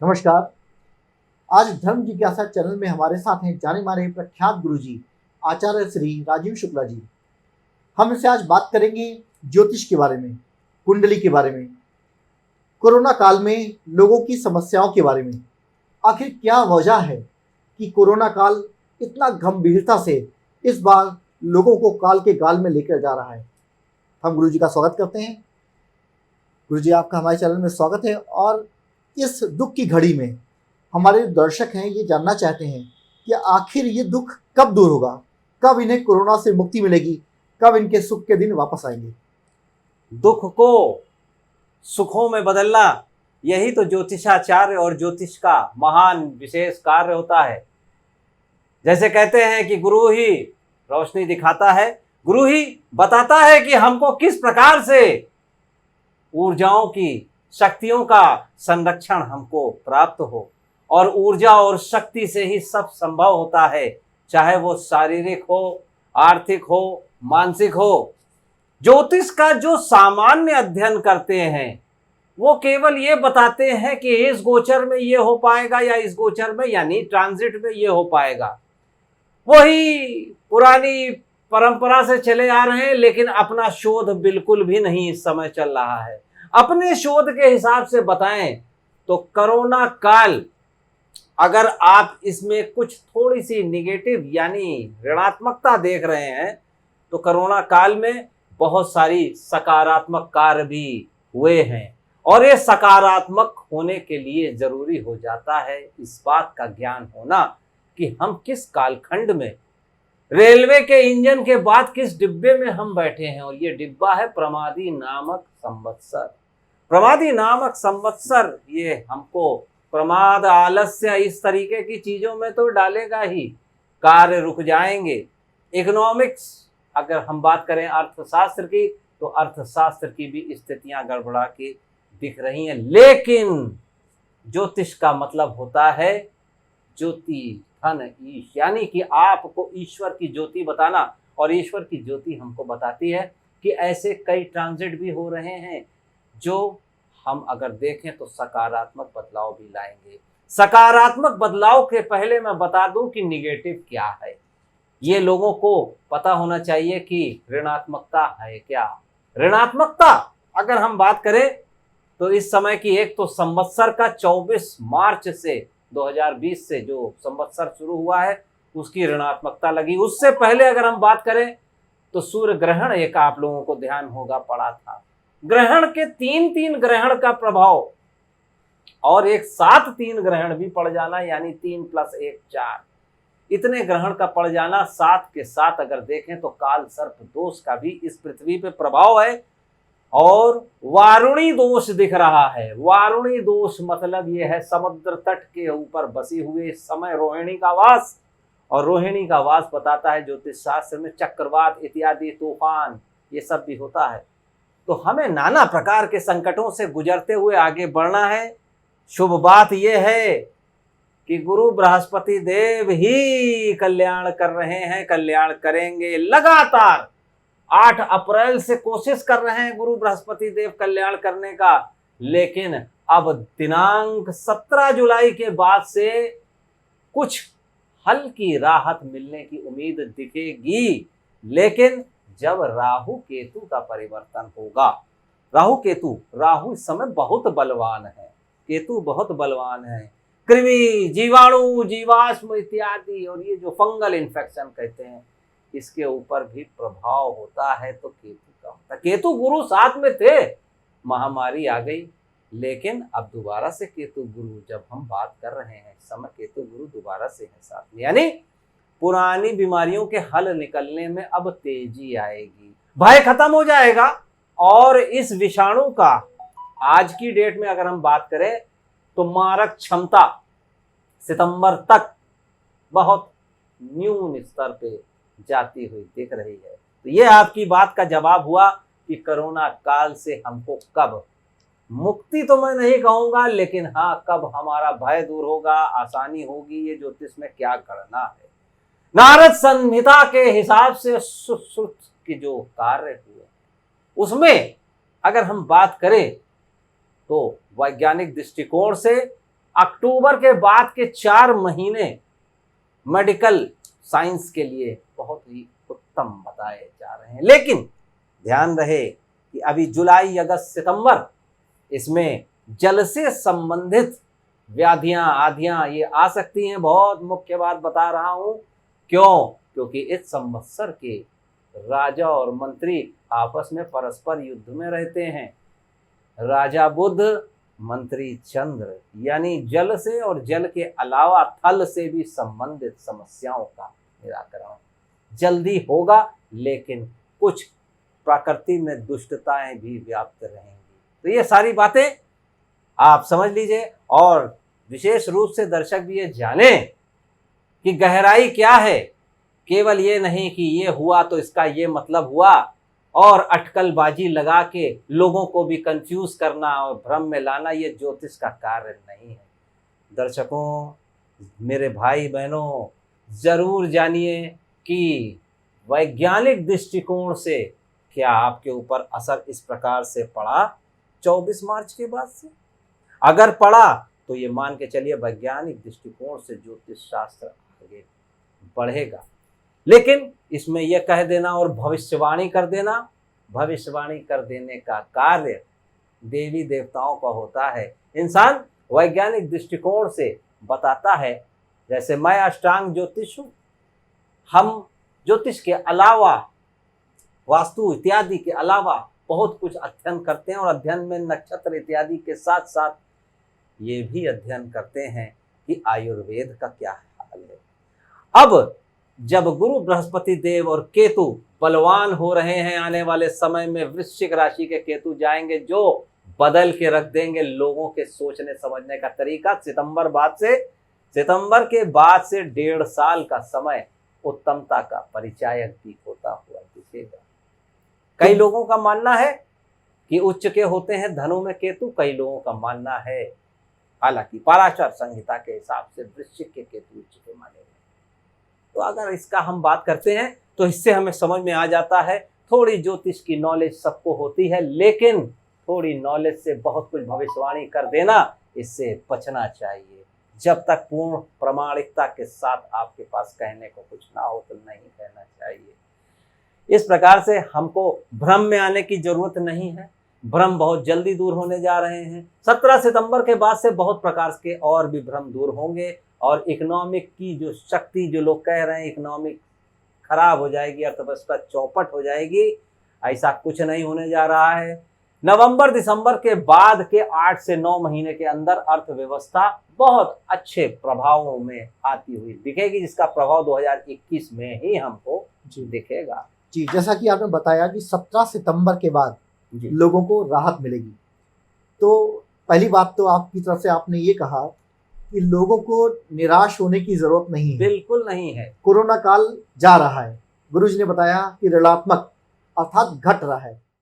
नमस्कार। आज धर्म जिज्ञासा चैनल में हमारे साथ हैं जाने माने प्रख्यात गुरुजी आचार्य श्री राजीव शुक्ला जी। हम इनसे आज बात करेंगे ज्योतिष के बारे में, कुंडली के बारे में, कोरोना काल में लोगों की समस्याओं के बारे में। आखिर क्या वजह है कि कोरोना काल इतना गंभीरता से इस बार लोगों को काल के गाल में लेकर जा रहा है। हम गुरुजी का स्वागत करते हैं। गुरुजी, आपका हमारे चैनल में स्वागत है। और इस दुख की घड़ी में हमारे दर्शक हैं ये जानना चाहते हैं कि आखिर ये दुख कब दूर होगा, कब इन्हें कोरोना से मुक्ति मिलेगी, कब इनके सुख के दिन वापस आएंगे। दुख को सुखों में बदलना, यही तो ज्योतिषाचार्य और ज्योतिष का महान विशेष कार्य होता है। जैसे कहते हैं कि गुरु ही रोशनी दिखाता है, गुरु ही बताता है कि हमको किस प्रकार से ऊर्जाओं की, शक्तियों का संरक्षण हमको प्राप्त हो। और ऊर्जा और शक्ति से ही सब संभव होता है, चाहे वो शारीरिक हो, आर्थिक हो, मानसिक हो। ज्योतिष का जो सामान्य अध्ययन करते हैं वो केवल ये बताते हैं कि इस गोचर में ये हो पाएगा या इस गोचर में यानी ट्रांजिट में ये हो पाएगा। वही पुरानी परंपरा से चले आ रहे हैं, लेकिन अपना शोध बिल्कुल भी नहीं इस समय चल रहा है। अपने शोध के हिसाब से बताएं तो कोरोना काल, अगर आप इसमें कुछ थोड़ी सी निगेटिव यानी ऋणात्मकता देख रहे हैं तो कोरोना काल में बहुत सारी सकारात्मक कार्य भी हुए हैं। और ये सकारात्मक होने के लिए जरूरी हो जाता है इस बात का ज्ञान होना कि हम किस कालखंड में, रेलवे के इंजन के बाद किस डिब्बे में हम बैठे हैं। और ये डिब्बा है प्रमादी नामक संवत्सर। प्रमादी नामक संवत्सर ये हमको प्रमाद, आलस्य, इस तरीके की चीजों में तो डालेगा ही, कार्य रुक जाएंगे। इकोनॉमिक्स, अगर हम बात करें अर्थशास्त्र की, तो अर्थशास्त्र की भी स्थितियां गड़बड़ा के दिख रही हैं। लेकिन ज्योतिष का मतलब होता है ज्योति धन ईश, यानी कि आपको ईश्वर की ज्योति बताना। और ईश्वर की ज्योति हमको बताती है कि ऐसे कई ट्रांजिट भी हो रहे हैं जो हम अगर देखें तो सकारात्मक बदलाव भी लाएंगे। सकारात्मक बदलाव के पहले मैं बता दूं कि निगेटिव क्या है। ये लोगों को पता होना चाहिए कि ऋणात्मकता है क्या। ऋणात्मकता अगर हम बात करें तो इस समय की एक तो संवत्सर का 24 मार्च से 2020 से जो संवत्सर शुरू हुआ है उसकी ऋणात्मकता लगी। उससे पहले अगर हम बात करें तो सूर्य ग्रहण एक आप लोगों को ध्यान होगा पड़ा था। ग्रहण के तीन ग्रहण का प्रभाव और एक 7 ग्रहण भी पड़ जाना, यानी 3 + 1 4, इतने ग्रहण का पड़ जाना। 7 के साथ अगर देखें तो काल सर्प दोष का भी इस पृथ्वी पे प्रभाव है। और वारुणी दोष दिख रहा है। वारुणी दोष मतलब यह है समुद्र तट के ऊपर बसी हुए इस समय रोहिणी का वास। और रोहिणी का वास बताता है ज्योतिष शास्त्र में चक्रवात इत्यादि, तूफान, ये सब भी होता है। तो हमें नाना प्रकार के संकटों से गुजरते हुए आगे बढ़ना है। शुभ बात यह है कि गुरु बृहस्पति देव ही कल्याण कर रहे हैं, कल्याण करेंगे लगातार। 8 अप्रैल से कोशिश कर रहे हैं गुरु बृहस्पति देव कल्याण करने का, लेकिन अब दिनांक 17 जुलाई के बाद से कुछ हल्की राहत मिलने की उम्मीद दिखेगी। लेकिन जब राहु केतु का परिवर्तन होगा, राहु इस समय बहुत बलवान है, केतु बहुत बलवान है। कृमि, जीवाणु, जीवाश्म इत्यादि और ये जो फंगल इन्फेक्शन कहते हैं, इसके ऊपर भी प्रभाव होता है। तो केतु का होता है। केतु गुरु साथ में थे, महामारी आ गई, लेकिन अब दोबारा से केतु गुरु जब हम बात कर रहे हैं इस समय, केतु गुरु दोबारा से है साथ में, यानी पुरानी बीमारियों के हल निकलने में अब तेजी आएगी, भय खत्म हो जाएगा। और इस विषाणु का आज की डेट में अगर हम बात करें तो मारक क्षमता सितंबर तक बहुत न्यून स्तर पे जाती हुई दिख रही है। तो ये आपकी बात का जवाब हुआ कि कोरोना काल से हमको कब मुक्ति तो मैं नहीं कहूंगा, लेकिन हाँ, कब हमारा भय दूर होगा, आसानी होगी, ये ज्योतिष में क्या करना है। नारद संहिता के हिसाब से सुश्रुत के जो कार्य हुए उसमें अगर हम बात करें तो वैज्ञानिक दृष्टिकोण से अक्टूबर के बाद के 4 महीने मेडिकल साइंस के लिए बहुत ही उत्तम बताए जा रहे हैं। लेकिन ध्यान रहे कि अभी जुलाई, अगस्त, सितंबर, इसमें जल से संबंधित व्याधियां आदियां ये आ सकती हैं। बहुत मुख्य बात बता रहा हूं। क्यों? क्योंकि इस संवत्सर के राजा और मंत्री आपस में परस्पर युद्ध में रहते हैं। राजा बुध, मंत्री चंद्र, यानी जल से और जल के अलावा थल से भी संबंधित समस्याओं का निराकरण जल्दी होगा, लेकिन कुछ प्रकृति में दुष्टताएं भी व्याप्त रहेंगी। तो ये सारी बातें आप समझ लीजिए, और विशेष रूप से दर्शक भी ये जाने कि गहराई क्या है। केवल ये नहीं कि ये हुआ तो इसका ये मतलब हुआ, और अटकलबाजी लगा के लोगों को भी कंफ्यूज करना और भ्रम में लाना, ये ज्योतिष का कार्य नहीं है। दर्शकों, मेरे भाई बहनों, जरूर जानिए कि वैज्ञानिक दृष्टिकोण से क्या आपके ऊपर असर इस प्रकार से पड़ा 24 मार्च के बाद से। अगर पड़ा तो ये मान के चलिए वैज्ञानिक दृष्टिकोण से ज्योतिष शास्त्र आगे बढ़ेगा। लेकिन इसमें यह कह देना और भविष्यवाणी कर देने का कार्य देवी देवताओं का होता है। इंसान वैज्ञानिक दृष्टिकोण से बताता है। जैसे मैं अष्टांग ज्योतिष हूँ, हम ज्योतिष के अलावा, वास्तु इत्यादि के अलावा बहुत कुछ अध्ययन करते हैं, और अध्ययन में नक्षत्र इत्यादि के साथ साथ ये भी अध्ययन करते हैं कि आयुर्वेद का क्या हाल है। अब जब गुरु बृहस्पति देव और केतु बलवान हो रहे हैं, आने वाले समय में वृश्चिक राशि के केतु जाएंगे, जो बदल के रख देंगे लोगों के सोचने समझने का तरीका। सितंबर के बाद से 1.5 साल का समय उत्तमता का परिचायक भी होता हुआ दिखेगा। कई लोगों का मानना है कि उच्च के होते हैं धनु में केतु, कई लोगों का मानना है, हालांकि पराशर संहिता के हिसाब से वृश्चिक के केतु उच्च के माने गए। तो अगर इसका हम बात करते हैं तो इससे हमें समझ में आ जाता है, थोड़ी ज्योतिष की नॉलेज सबको होती है, लेकिन थोड़ी नॉलेज से बहुत कुछ भविष्यवाणी कर देना, इससे बचना चाहिए। जब तक पूर्ण प्रामाणिकता के साथ आपके पास कहने को कुछ ना हो तो नहीं कहना चाहिए। इस प्रकार से हमको भ्रम में आने की जरूरत नहीं है। भ्रम बहुत जल्दी दूर होने जा रहे हैं। 17 सितंबर के बाद से बहुत प्रकार के और भी भ्रम दूर होंगे, और इकोनॉमिक की जो शक्ति, जो लोग कह रहे हैं इकोनॉमिक खराब हो जाएगी, अर्थव्यवस्था चौपट हो जाएगी, ऐसा कुछ नहीं होने जा रहा है। नवंबर दिसंबर के बाद के 8 से 9 महीने के अंदर अर्थव्यवस्था बहुत अच्छे प्रभावों में आती हुई दिखेगी, जिसका प्रभाव 2021 में ही हमको दिखेगा। जी, जैसा कि आपने बताया कि 17 सितंबर के बाद लोगों को राहत मिलेगी, तो पहली बात तो आपकी तरफ से आपने ये कहा कि लोगों को निराश होने की जरूरत नहीं है। बिल्कुल नहीं है। कोरोना काल जा रहा है, गुरुजी ने बताया कि ऋणात्मक अर्थात घट रहा है,